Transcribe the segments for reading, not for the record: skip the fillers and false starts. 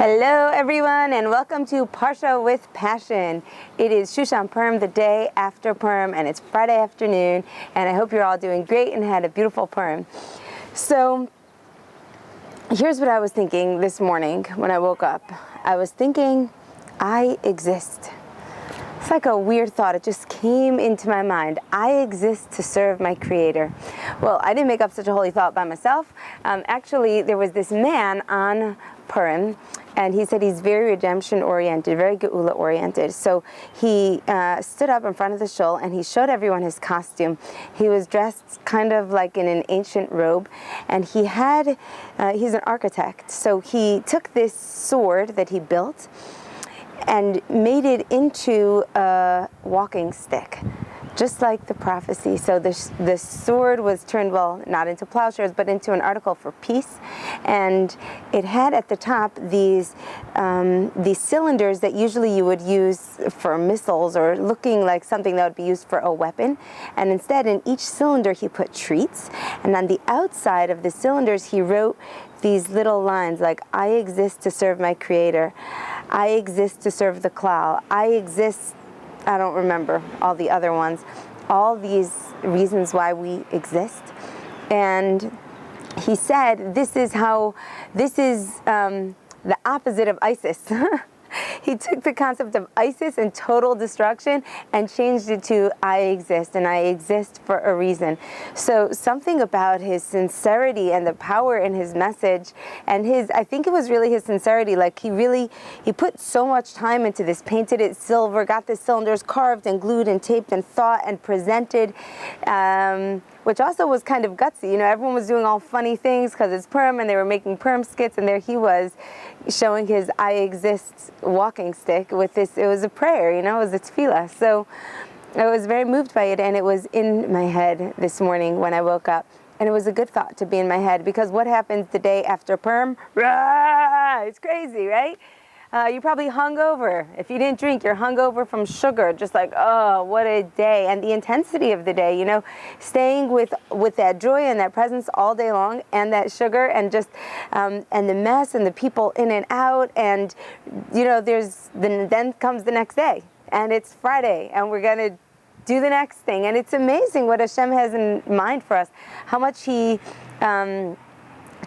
Hello everyone, and welcome to Parsha with Passion. It is Shushan Purim, the day after Purim, and it's Friday afternoon, and I hope you're all doing great and had a beautiful Purim. So here's what I was thinking this morning when I woke up. I was thinking, I exist. It's like a weird thought. It just came into my mind. I exist to serve my Creator. Well, I didn't make up such a holy thought by myself. Actually, there was this man on Purim, and he said he's very redemption-oriented, very geula-oriented. So he stood up in front of the shul, and he showed everyone his costume. He was dressed kind of like in an ancient robe, and he's an architect. So he took this sword that he built and made it into a walking stick, just like the prophecy. So the sword was turned, well, not into plowshares, but into an article for peace. And it had at the top these cylinders that usually you would use for missiles or looking like something that would be used for a weapon. And instead, in each cylinder, he put treats. And on the outside of the cylinders, he wrote these little lines like, I exist to serve my Creator. I exist to serve the klal. I exist, I don't remember all the other ones, all these reasons why we exist. And he said, this is the opposite of ISIS. He took the concept of ISIS and total destruction and changed it to I exist, and I exist for a reason. So something about his sincerity and the power in his message and I think it was really his sincerity, like he put so much time into this, painted it silver, got the cylinders carved and glued and taped and thought and presented, which also was kind of gutsy. You know, everyone was doing all funny things because it's Purim, and they were making Purim skits, and there he was showing his I exist walking stick with this. It was a prayer, you know, it was a tefillah. So I was very moved by it, and it was in my head this morning when I woke up. And it was a good thought to be in my head, because what happens the day after Purim? Rah! It's crazy, right? You're probably hungover. If you didn't drink, you're hungover from sugar. Just like, oh, what a day. And the intensity of the day, you know, staying with that joy and that presence all day long, and that sugar, and just, and the mess and the people in and out. And, you know, then comes the next day, and it's Friday, and we're going to do the next thing. And it's amazing what Hashem has in mind for us, how much He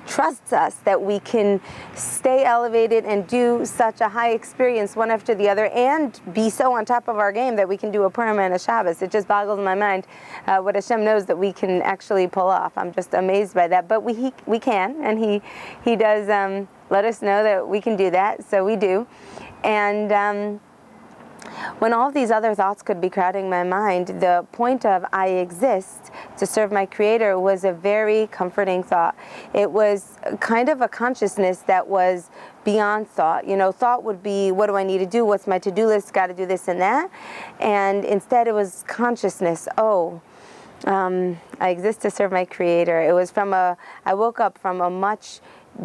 trusts us that we can stay elevated and do such a high experience one after the other, and be so on top of our game that we can do a Purim and a Shabbos. It just boggles my mind what Hashem knows that we can actually pull off. I'm just amazed by that. But we can, and He does let us know that we can do that, so we do. And when all these other thoughts could be crowding my mind, the point of I exist to serve my Creator was a very comforting thought. It was kind of a consciousness that was beyond thought. You know, thought would be, what do I need to do? What's my to-do list? Got to do this and that. And instead it was consciousness. I exist to serve my Creator. It was I woke up from a much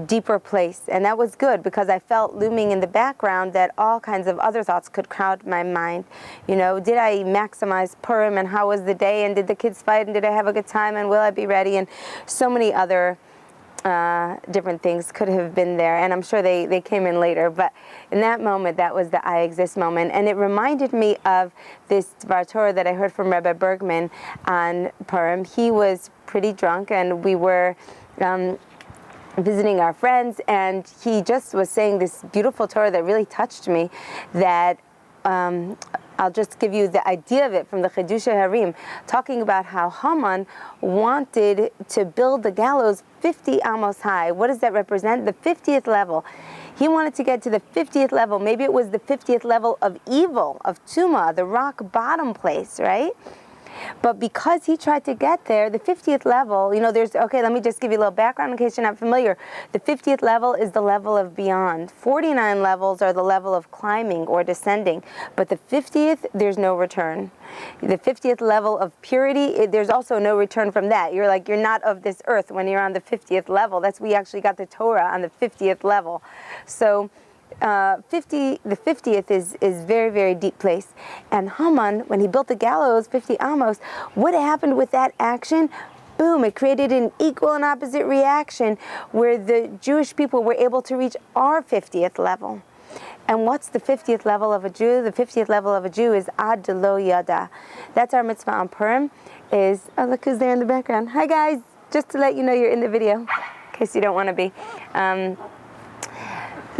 deeper place, and that was good, because I felt looming in the background that all kinds of other thoughts could crowd my mind. You know, did I maximize Purim, and how was the day, and did the kids fight, and did I have a good time, and will I be ready, and so many other different things could have been there, and I'm sure they came in later. But in that moment, that was the I exist moment, and it reminded me of this Dvar Torah that I heard from Rebbe Bergman on Purim. He was pretty drunk, and we were visiting our friends, and he just was saying this beautiful Torah that really touched me, that I'll just give you the idea of it from the Chiddushei Harim, talking about how Haman wanted to build the gallows 50 amos high. What does that represent? The 50th level. He wanted to get to the 50th level. Maybe it was the 50th level of evil, of Tumah, the rock bottom place, right? But because he tried to get there, the 50th level, you know, let me just give you a little background in case you're not familiar. The 50th level is the level of beyond. 49 levels are the level of climbing or descending. But the 50th, there's no return. The 50th level of purity, there's also no return from that. You're not of this earth when you're on the 50th level. We actually got the Torah on the 50th level. So the 50th is very, very deep place. And Haman, when he built the gallows, 50 amos, what happened with that action? boom, it created an equal and opposite reaction where the Jewish people were able to reach our 50th level. And what's the 50th level of a Jew? The 50th level of a Jew is Ad Lo Yada. That's our mitzvah on Purim. Oh, look who's there in the background. Hi guys, just to let you know you're in the video, in case you don't want to be.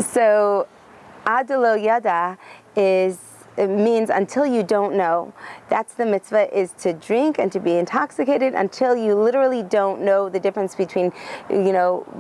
So Ad Lo Yada it means until you don't know. That's the mitzvah, is to drink and to be intoxicated until you literally don't know the difference between,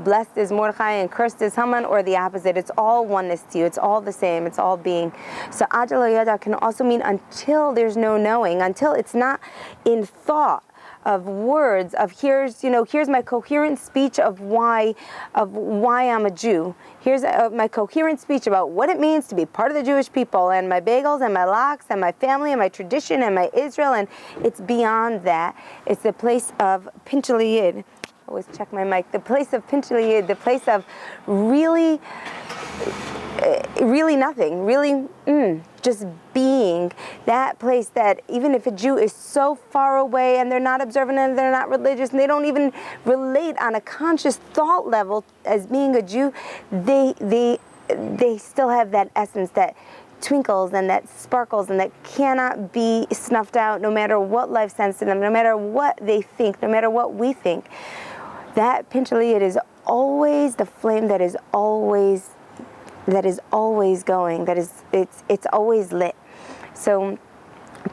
blessed is Mordechai and cursed is Haman, or the opposite. It's all oneness to you. It's all the same. It's all being. So Ad Lo Yada can also mean until there's no knowing, until it's not in thought of words, of here's my coherent speech of why I'm a Jew. Here's my coherent speech about what it means to be part of the Jewish people, and my bagels and my lox and my family and my tradition and my Israel, and it's beyond that. It's the place of Pinchali Yid. Always check my mic. The place of Pinchali Yid, the place of really nothing, really just being. That place that even if a Jew is so far away and they're not observant and they're not religious and they don't even relate on a conscious thought level as being a Jew, they still have that essence that twinkles and that sparkles and that cannot be snuffed out, no matter what life sends to them, no matter what they think, no matter what we think. That Pinchali Yid is always the flame that is always going, it's always lit. So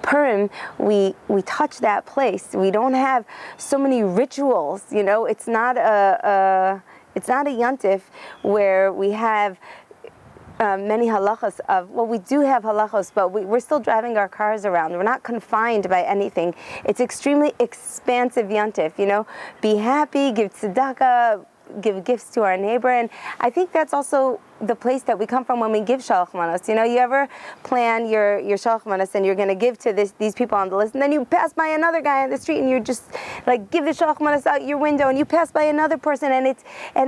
Purim, we touch that place. We don't have so many rituals, it's not a yontif where we have many halachos of, well, we do have halachos, but we're still driving our cars around. We're not confined by anything. It's extremely expansive yontif, be happy, give tzedakah, give gifts to our neighbor. And I think that's also the place that we come from when we give shalach manos. You ever plan your shalach manos and you're going to give to these people on the list, and then you pass by another guy on the street and you're just like, give the shalach manos out your window, and you pass by another person, and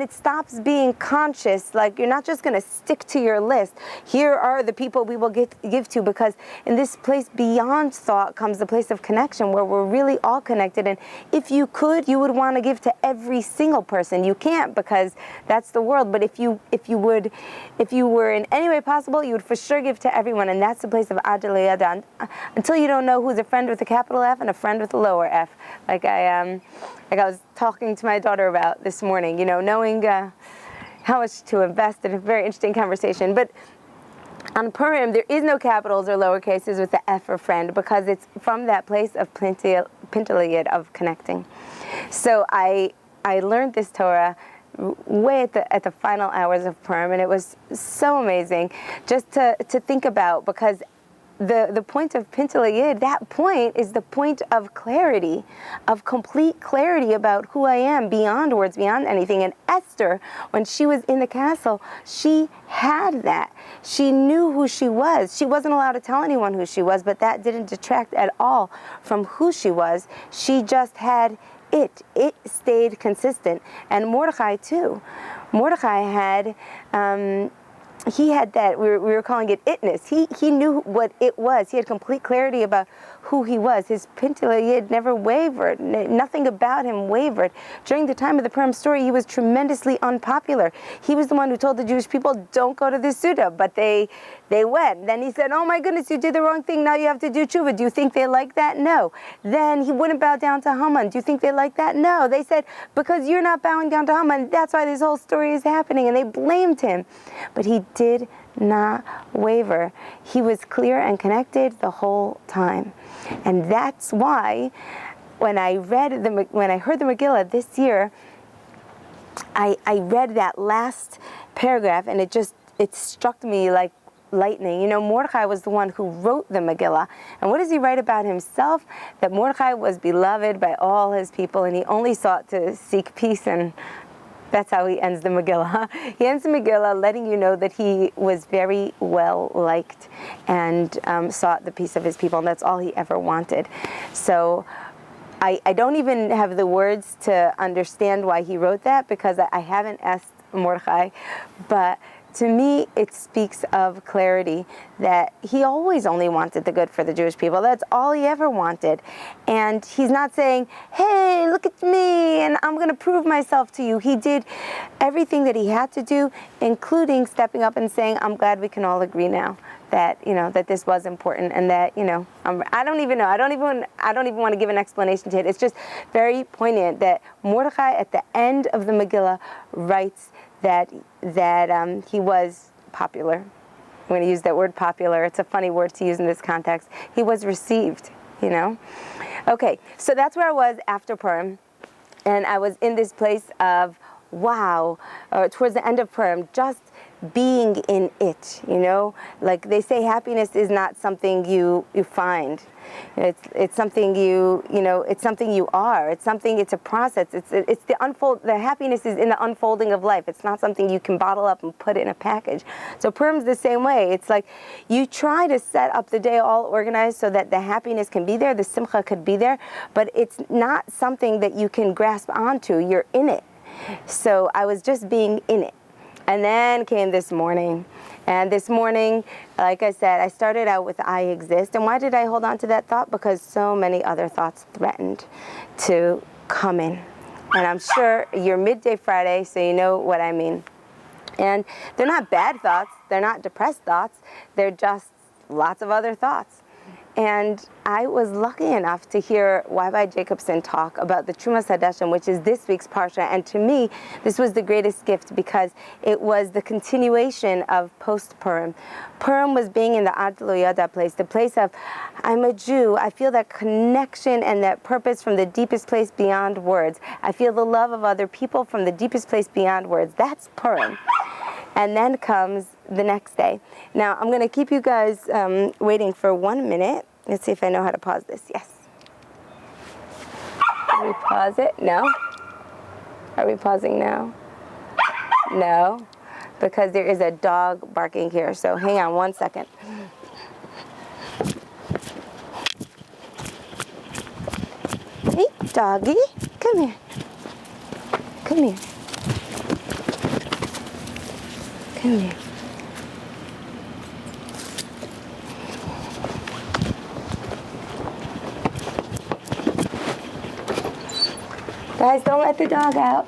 it stops being conscious. Like, you're not just going to stick to your list. Here are the people we will give to, because in this place beyond thought comes the place of connection where we're really all connected. And if you could, you would want to give to every single person. You can't, because that's the world. But if you were in any way possible, you would for sure give to everyone, and that's the place of Ad Lo Yada. Until you don't know who's a friend with a capital F and a friend with a lower F. Like I was talking to my daughter about this morning, knowing how much to invest in a very interesting conversation. But on Purim, there is no capitals or lower cases with the F for friend, because it's from that place of Pinchali Yid, of connecting. So I learned this Torah way at the final hours of Purim, and it was so amazing just to think about, because the point of Pinchali Yid, that point is the point of clarity, of complete clarity about who I am, beyond words, beyond anything. And Esther, when she was in the castle, she had that. She knew who she was. She wasn't allowed to tell anyone who she was, but that didn't detract at all from who she was. She just had it stayed consistent. And Mordechai too. Mordechai had he had that, we were calling it itness. He knew what it was. He had complete clarity about who he was. His Pinchali Yid never wavered. Nothing about him wavered. During the time of the Purim story, he was tremendously unpopular. He was the one who told the Jewish people, don't go to the Suda, but they went. Then he said, oh my goodness, you did the wrong thing, now you have to do tshuva. Do you think they like that? No. Then he wouldn't bow down to Haman. Do you think they like that? No. They said, because you're not bowing down to Haman, that's why this whole story is happening. And they blamed him. But he did not waver. He was clear and connected the whole time. And that's why when I heard the Megillah this year, I read that last paragraph, and it struck me like lightning. Mordechai was the one who wrote the Megillah. And what does he write about himself? That Mordechai was beloved by all his people, and he only sought to seek peace, and that's how he ends the Megillah. He ends the Megillah letting you know that he was very well liked and sought the peace of his people, and that's all he ever wanted. So I don't even have the words to understand why he wrote that, because I haven't asked Mordechai, but to me, it speaks of clarity that he always only wanted the good for the Jewish people. That's all he ever wanted. And he's not saying, hey, look at me, and I'm going to prove myself to you. He did everything that he had to do, including stepping up and saying, I'm glad we can all agree now that, that this was important, and that, I don't even know. I don't even want to give an explanation to it. It's just very poignant that Mordechai at the end of the Megillah writes that he was popular. I'm going to use that word popular. It's a funny word to use in this context. He was received, Okay, so that's where I was after Purim. And I was in this place of, wow, towards the end of Purim, just being in it, Like they say, happiness is not something you find. It's something it's something you are. It's a process. It's the happiness is in the unfolding of life. It's not something you can bottle up and put in a package. So Purim's the same way. It's like you try to set up the day all organized so that the happiness can be there, the simcha could be there, but it's not something that you can grasp onto. You're in it. So I was just being in it. And then came this morning. And this morning, like I said, I started out with I exist. And why did I hold on to that thought? Because so many other thoughts threatened to come in. And I'm sure you're midday Friday, so you know what I mean. And they're not bad thoughts. They're not depressed thoughts. They're just lots of other thoughts. And I was lucky enough to hear Rabbi Jacobson talk about the Trumas Hadashim, which is this week's Parsha. And to me, this was the greatest gift because it was the continuation of post-Purim. Purim was being in the Ad Lo Yada place, the place of, I'm a Jew. I feel that connection and that purpose from the deepest place beyond words. I feel the love of other people from the deepest place beyond words. That's Purim. And then comes the next day. Now, I'm going to keep you guys waiting for 1 minute. Let's see if I know how to pause this. Yes. Can we pause it? No? Are we pausing now? No? Because there is a dog barking here. So hang on 1 second. Hey, doggy. Come here. Come here. Come here. Guys, don't let the dog out.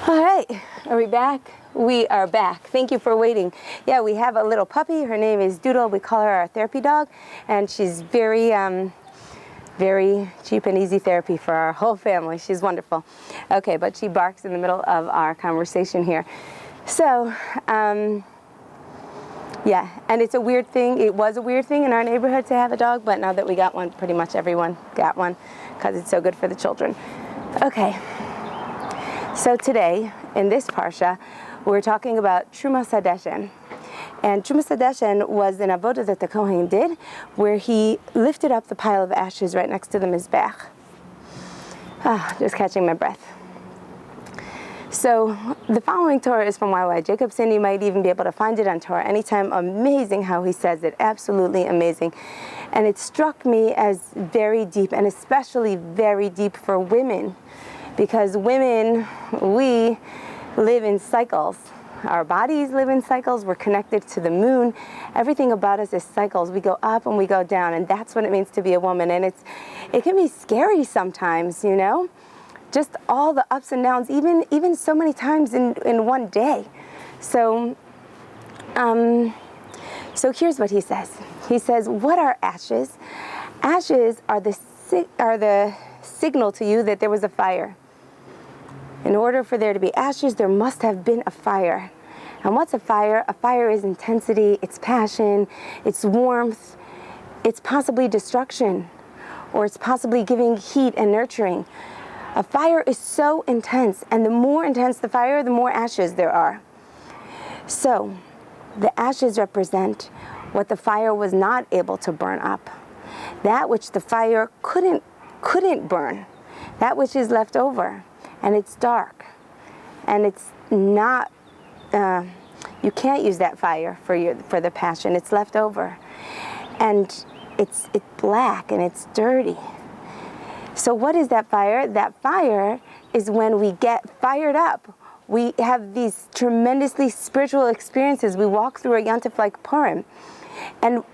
All right, are we back? We are back. Thank you for waiting. Yeah, we have a little puppy. Her name is Doodle. We call her our therapy dog, and she's very cheap and easy therapy for our whole family. She's wonderful. Okay, but she barks in the middle of our conversation here. So, yeah, and it's a weird thing. It was a weird thing in our neighborhood to have a dog, but now that we got one, pretty much everyone got one because it's so good for the children. Okay, so today in this Parsha, we're talking about Trumas Hadashim. And Trumas Hadashim was an avodah that the Kohen did, where he lifted up the pile of ashes right next to the Mizbech. Just catching my breath. So the following Torah is from Y.Y. Jacobson. You might even be able to find it on Torah Anytime. Amazing how he says it. Absolutely amazing. And it struck me as very deep, and especially very deep for women. Because women, we live in cycles. Our bodies live in cycles. We're connected to the moon. Everything about us is cycles. We go up and we go down, and that's what it means to be a woman. And it can be scary sometimes, just all the ups and downs, even so many times in one day. So here's what he says. He says, "What are ashes? Ashes are the signal to you that there was a fire. In order for there to be ashes, there must have been a fire. And what's a fire? A fire is intensity, it's passion, it's warmth, it's possibly destruction, or it's possibly giving heat and nurturing. A fire is so intense, and the more intense the fire, the more ashes there are. So, the ashes represent what the fire was not able to burn up. That which the fire couldn't burn. That which is left over. And it's dark, and it's not, you can't use that fire for the passion. It's left over. And it's black and it's dirty. So what is that fire? That fire is when we get fired up. We have these tremendously spiritual experiences. We walk through a yontif like Purim,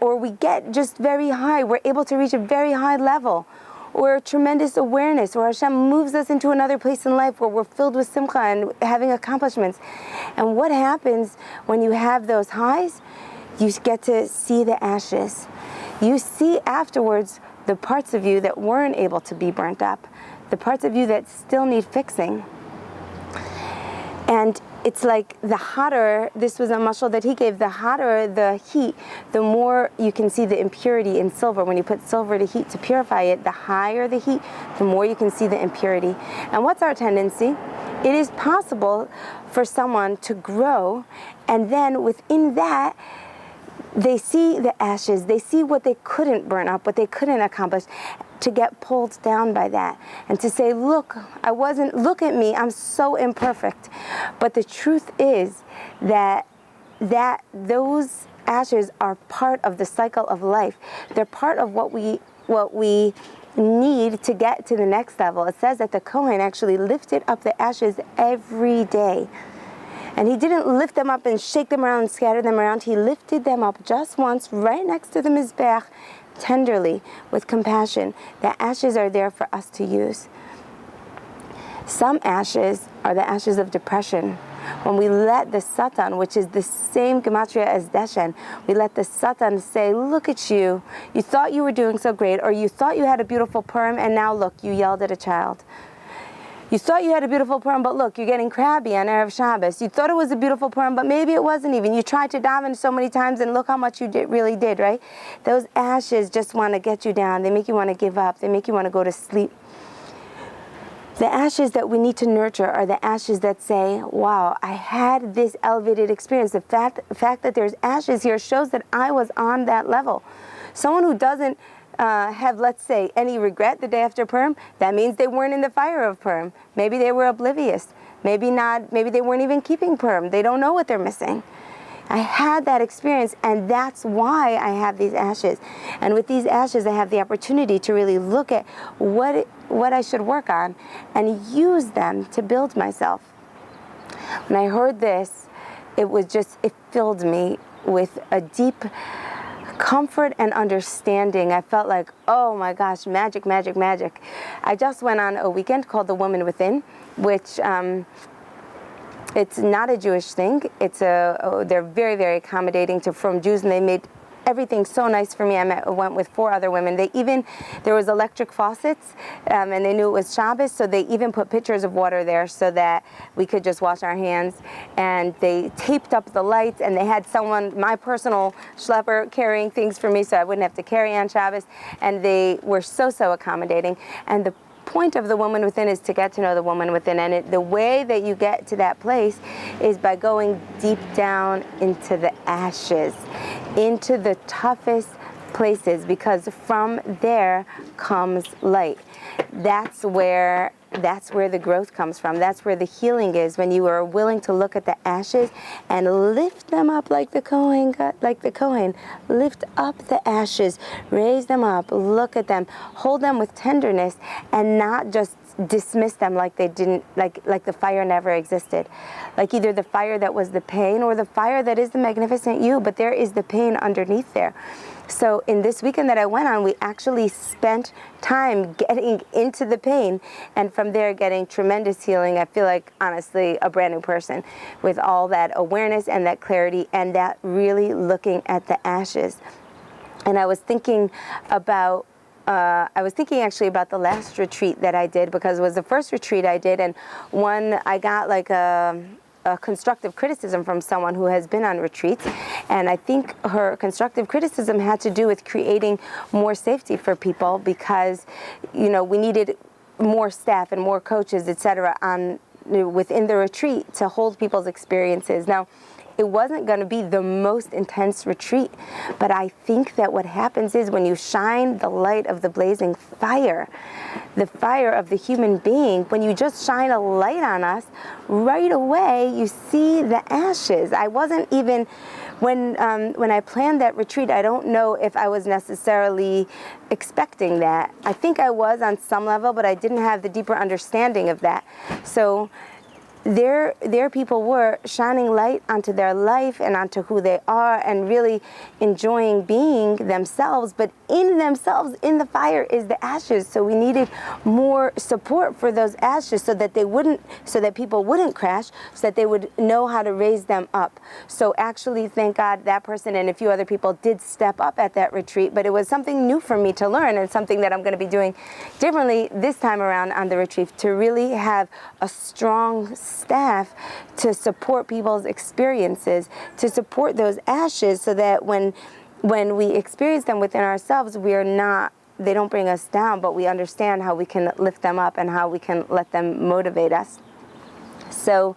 or we get just very high. We're able to reach a very high level, or tremendous awareness, or Hashem moves us into another place in life where we're filled with simcha and having accomplishments. And what happens when you have those highs? You get to see the ashes. You see afterwards the parts of you that weren't able to be burnt up, the parts of you that still need fixing. And it's like the hotter, this was a mashal that he gave, the hotter the heat, the more you can see the impurity in silver. When you put silver to heat to purify it, the higher the heat, the more you can see the impurity. And what's our tendency? It is possible for someone to grow, and then within that, they see the ashes, they see what they couldn't burn up, what they couldn't accomplish, to get pulled down by that and to say, look, look at me, I'm so imperfect. But the truth is that those ashes are part of the cycle of life. They're part of what we need to get to the next level. It says that the Kohen actually lifted up the ashes every day. And he didn't lift them up and shake them around and scatter them around. He lifted them up just once right next to the Mizbeach, tenderly, with compassion. The ashes are there for us to use. Some ashes are the ashes of depression. When we let the Satan, which is the same gematria as Deshen, we let the Satan say, look at you. You thought you were doing so great, or you thought you had a beautiful Purim, and now look, you yelled at a child. You thought you had a beautiful Purim, but look, you're getting crabby on Erev Shabbos. You thought it was a beautiful Purim, but maybe it wasn't even. You tried to daven so many times, and look how much you really did, right? Those ashes just want to get you down. They make you want to give up. They make you want to go to sleep. The ashes that we need to nurture are the ashes that say, wow, I had this elevated experience. The fact that there's ashes here shows that I was on that level. Someone who doesn't have, let's say, any regret the day after Purim, that means they weren't in the fire of Purim. Maybe they were oblivious. Maybe not. Maybe they weren't even keeping Purim. They don't know what they're missing. I had that experience, and that's why I have these ashes. And with these ashes, I have the opportunity to really look at what I should work on and use them to build myself. When I heard this, it filled me with a deep comfort and understanding. I felt like, oh my gosh, magic, magic, magic. I just went on a weekend called The Woman Within, which it's not a Jewish thing. They're very, very accommodating from Jews, and they made everything so nice for me. I went with 4 other women. There was electric faucets, and they knew it was Shabbos, so they even put pitchers of water there so that we could just wash our hands. And they taped up the lights, and they had someone, my personal schlepper, carrying things for me so I wouldn't have to carry on Shabbos. And they were so, so accommodating. And the point of The Woman Within is to get to know the woman within, and the way that you get to that place is by going deep down into the ashes, into the toughest places, because from there comes light. That's where the growth comes from. That's where the healing is, when you are willing to look at the ashes and lift them up like the Kohen. Lift up the ashes, raise them up, look at them, hold them with tenderness, and not just dismiss them like they didn't, like the fire never existed. Like either the fire that was the pain or the fire that is the magnificent you, but there is the pain underneath there. So in this weekend that I went on, we actually spent time getting into the pain, and from there getting tremendous healing. I feel like, honestly, a brand new person with all that awareness and that clarity and that really looking at the ashes. And I was thinking actually about the last retreat that I did, because it was the first retreat I did, and I got like a constructive criticism from someone who has been on retreats, and I think her constructive criticism had to do with creating more safety for people, because we needed more staff and more coaches, etc., within the retreat to hold people's experiences. Now, it wasn't going to be the most intense retreat. But I think that what happens is when you shine the light of the blazing fire, the fire of the human being, when you just shine a light on us, right away you see the ashes. I wasn't even, when I planned that retreat, I don't know if I was necessarily expecting that. I think I was on some level, but I didn't have the deeper understanding of that. So their people were shining light onto their life and onto who they are and really enjoying being themselves. But in themselves, in the fire, is the ashes. So we needed more support for those ashes so that people wouldn't crash, so that they would know how to raise them up. So actually, thank God, that person and a few other people did step up at that retreat. But it was something new for me to learn, and something that I'm going to be doing differently this time around on the retreat, to really have a strong staff to support people's experiences, to support those ashes, so that when we experience them within ourselves, they don't bring us down, but we understand how we can lift them up and how we can let them motivate us. So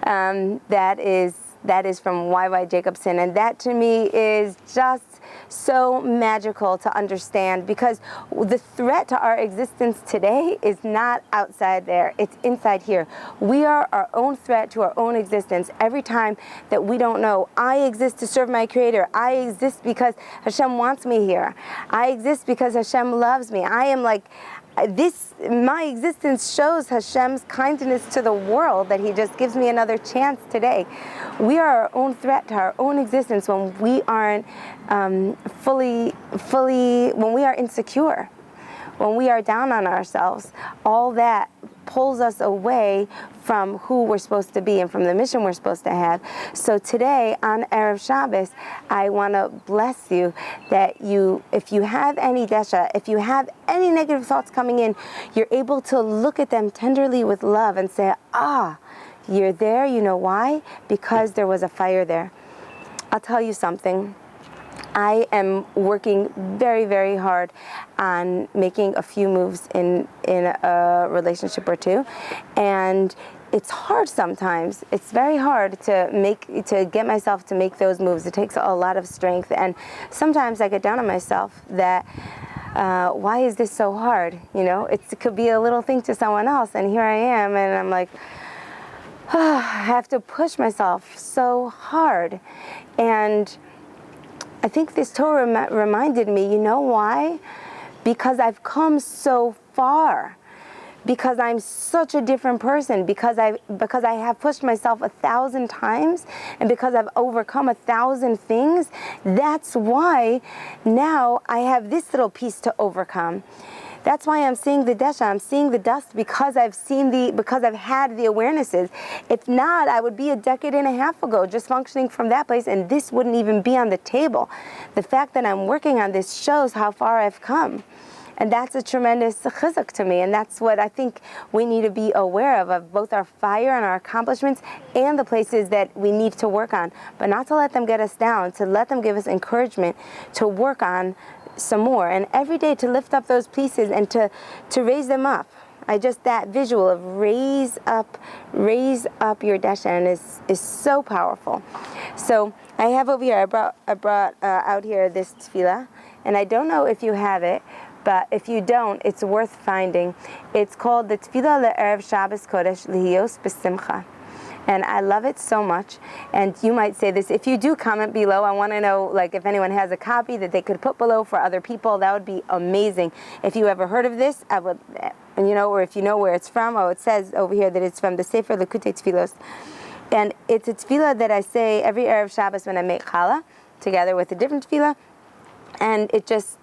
that is from Y.Y. Jacobson, and that to me is just so magical to understand, because the threat to our existence today is not outside there, it's inside here. We are our own threat to our own existence. Every time that we don't know, I exist to serve my Creator, I exist because Hashem wants me here, I exist because Hashem loves me, I am like this, my existence shows Hashem's kindness to the world, that He just gives me another chance today. We are our own threat to our own existence when we aren't when we are insecure, when we are down on ourselves. All that pulls us away from who we're supposed to be and from the mission we're supposed to have. So today, on Erev Shabbos, I want to bless you that if you have any desha, if you have any negative thoughts coming in, you're able to look at them tenderly with love and say, you're there, you know why? Because there was a fire there. I'll tell you something. I am working very, very hard on making a few moves in a relationship or two, and it's hard sometimes. It's very hard to get myself to make those moves. It takes a lot of strength, and sometimes I get down on myself that why is this so hard? You know, it could be a little thing to someone else, and here I am, and I'm like, I have to push myself so hard. And I think this Torah reminded me, you know why? Because I've come so far, because I'm such a different person, because I have pushed myself 1,000 times, and because I've overcome 1,000 things. That's why now I have this little piece to overcome. That's why I'm seeing the desha, I'm seeing the dust, because I've had the awarenesses. If not, I would be a decade and a half ago just functioning from that place, and this wouldn't even be on the table. The fact that I'm working on this shows how far I've come. And that's a tremendous chizuk to me, and that's what I think we need to be aware of both our fire and our accomplishments and the places that we need to work on, but not to let them get us down, to let them give us encouragement to work on some more, and every day to lift up those pieces and to raise them up. That visual of raise up your dashan is so powerful. So I have over here, I brought out here this tefillah, and I don't know if you have it, but if you don't, it's worth finding. It's called the Tefillah Le'erev Shabbos Kodesh Lihiyos B'Simcha. And I love it so much. And you might say this, if you do, comment below. I want to know, like, if anyone has a copy that they could put below for other people. That would be amazing. If you ever heard of this, I would, or if you know where it's from. It says over here that it's from the Sefer Lekutei Tfilos. And it's a tefillah that I say every Erev Shabbos when I make challah, together with a different tefillah. And it says,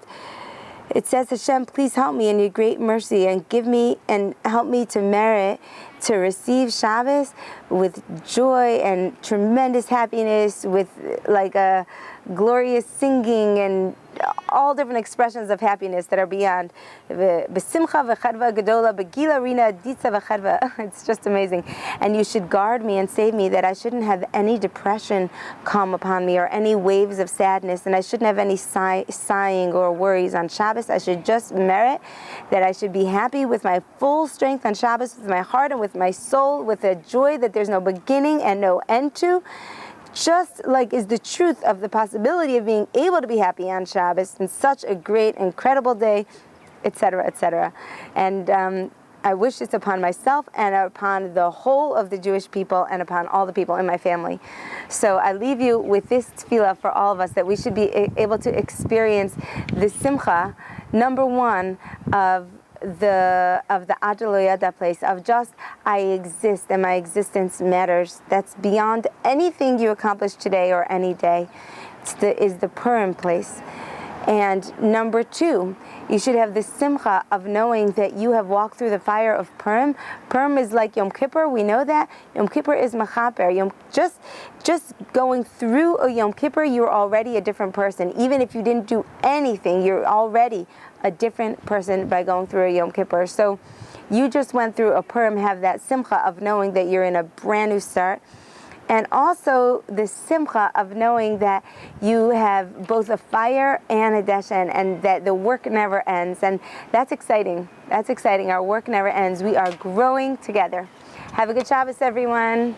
Hashem, please help me in your great mercy and give me and help me to merit to receive Shabbos with joy and tremendous happiness, with like a glorious singing and all different expressions of happiness that are beyond. It's just amazing. And you should guard me and save me, that I shouldn't have any depression come upon me or any waves of sadness, and I shouldn't have any sighing or worries on Shabbos. I should just merit that I should be happy with my full strength on Shabbos, with my heart and with my soul, with a joy that there's no beginning and no end to. just like is the truth of the possibility of being able to be happy on Shabbos in such a great, incredible day, etc., etc. And I wish this upon myself and upon the whole of the Jewish people and upon all the people in my family. So I leave you with this tefillah for all of us, that we should be able to experience the simcha, number one, of the Adaloyada place, of just I exist and my existence matters. That's beyond anything you accomplish today or any day. Is the Purim place. And number two, you should have the simcha of knowing that you have walked through the fire of Purim. Purim is like Yom Kippur, we know that. Yom Kippur is mechaper. Just going through a Yom Kippur, you're already a different person. Even if you didn't do anything, you're already a different person by going through a Yom Kippur. So you just went through a Purim, have that simcha of knowing that you're in a brand new start. And also the simcha of knowing that you have both a fire and a deshen, and that the work never ends. And that's exciting. That's exciting. Our work never ends. We are growing together. Have a good Shabbos, everyone.